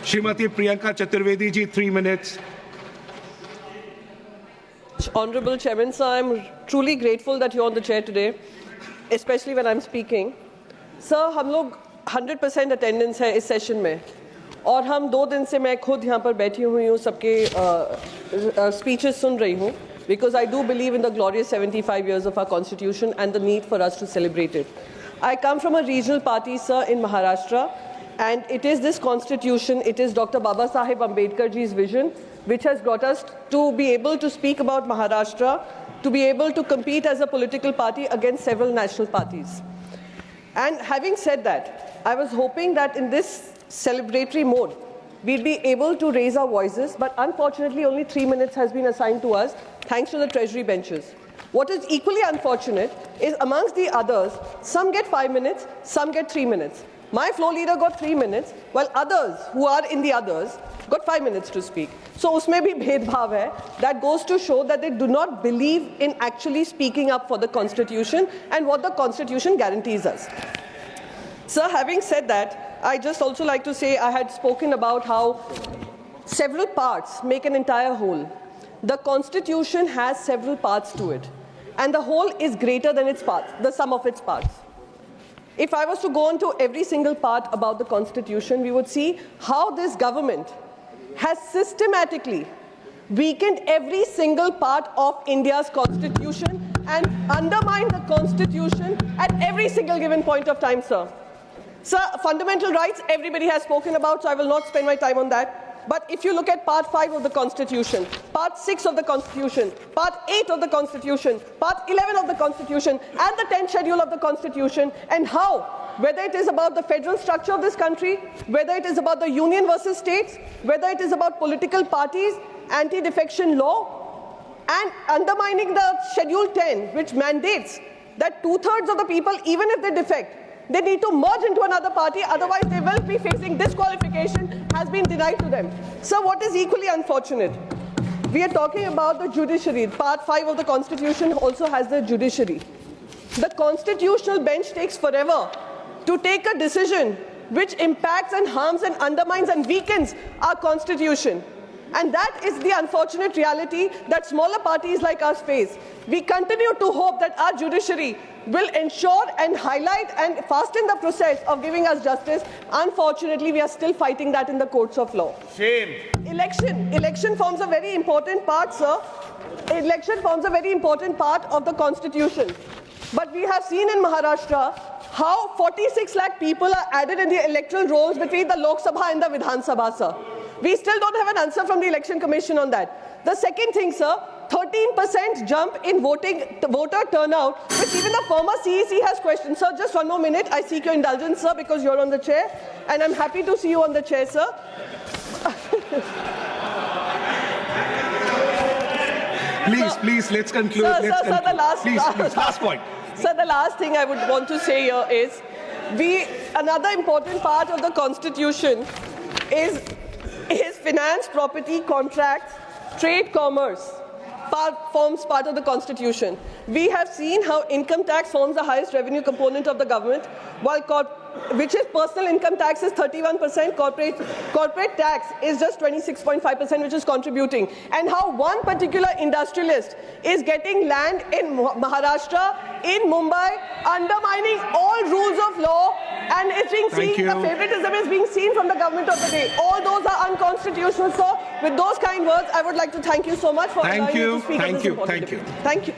Shrimati Priyanka Chaturvedi ji, 3 minutes. Honorable Chairman, sir, I'm truly grateful that you're on the chair today, especially when I'm speaking. Sir, हम लोग 100% attendance है इस session में, और हम 2 दिन से मैं खुद यहाँ पर बैठी हुई हूँ, सबके speeches सुन रही हूँ, because I do believe in the glorious 75 years of our constitution and the need for us to celebrate it. I come from a regional party, sir, in Maharashtra, and it is this constitution, it is Dr. Baba Saheb Ambedkar ji's vision, which has brought us to be able to speak about Maharashtra, to be able to compete as a political party against several national parties. And having said that, I was hoping that in this celebratory mode, we'd be able to raise our voices, but unfortunately only 3 minutes has been assigned to us, thanks to the Treasury benches. What is equally unfortunate is amongst the others, some get 5 minutes, some get 3 minutes. My floor leader got 3 minutes, while others who are in the others got 5 minutes to speak. So usme bhi bhedbhav hai. That goes to show that they do not believe in actually speaking up for the Constitution and what the Constitution guarantees us. Sir, having said that, I just also like to say I had spoken about how several parts make an entire whole. The Constitution has several parts to it, and the whole is greater than its parts, the sum of its parts. If I was to go into every single part about the Constitution, we would see how this government has systematically weakened every single part of India's Constitution and undermined the Constitution at every single given point of time, sir. Sir, fundamental rights, everybody has spoken about, so I will not spend my time on that. But if you look at Part 5 of the Constitution, Part 6 of the Constitution, Part 8 of the Constitution, Part 11 of the Constitution, and the 10th Schedule of the Constitution, and how, whether it is about the federal structure of this country, whether it is about the union versus states, whether it is about political parties, anti-defection law, and undermining the Schedule 10, which mandates that 2/3 of the people, even if they defect, they need to merge into another party, otherwise they will be facing disqualification, has been denied to them. So what is equally unfortunate? We are talking about the judiciary. Part 5 of the Constitution also has the judiciary. The constitutional bench takes forever to take a decision which impacts and harms and undermines and weakens our Constitution. And that is the unfortunate reality that smaller parties like us face. We continue to hope that our judiciary will ensure and highlight and fasten the process of giving us justice. Unfortunately, we are still fighting that in the courts of law. Shame. Election forms a very important part, sir. Election forms a very important part of the Constitution. But we have seen in Maharashtra how 46 lakh people are added in the electoral rolls between the Lok Sabha and the Vidhan Sabha, sir. We still don't have an answer from the Election Commission on that. The second thing, sir, 13% jump in voter turnout, which even the former CEC has questioned. Sir, just one more minute. I seek your indulgence, sir, because you're on the chair, and I'm happy to see you on the chair, sir. Please, let's conclude. Sir, the last... Please, last point. Sir, the last thing I would want to say here is, another important part of the Constitution is finance, property, contracts, trade, commerce. Forms part of the Constitution. We have seen how income tax forms the highest revenue component of the government, which is personal income tax is 31%, corporate tax is just 26.5%, which is contributing. And how one particular industrialist is getting land in Maharashtra, in Mumbai, undermining all rules of law, and it's being seen, the favoritism is being seen from the government of the day. All those are unconstitutional, sir. With those kind words, I would like to thank you so much for allowing me to speak on this important debate. Thank you.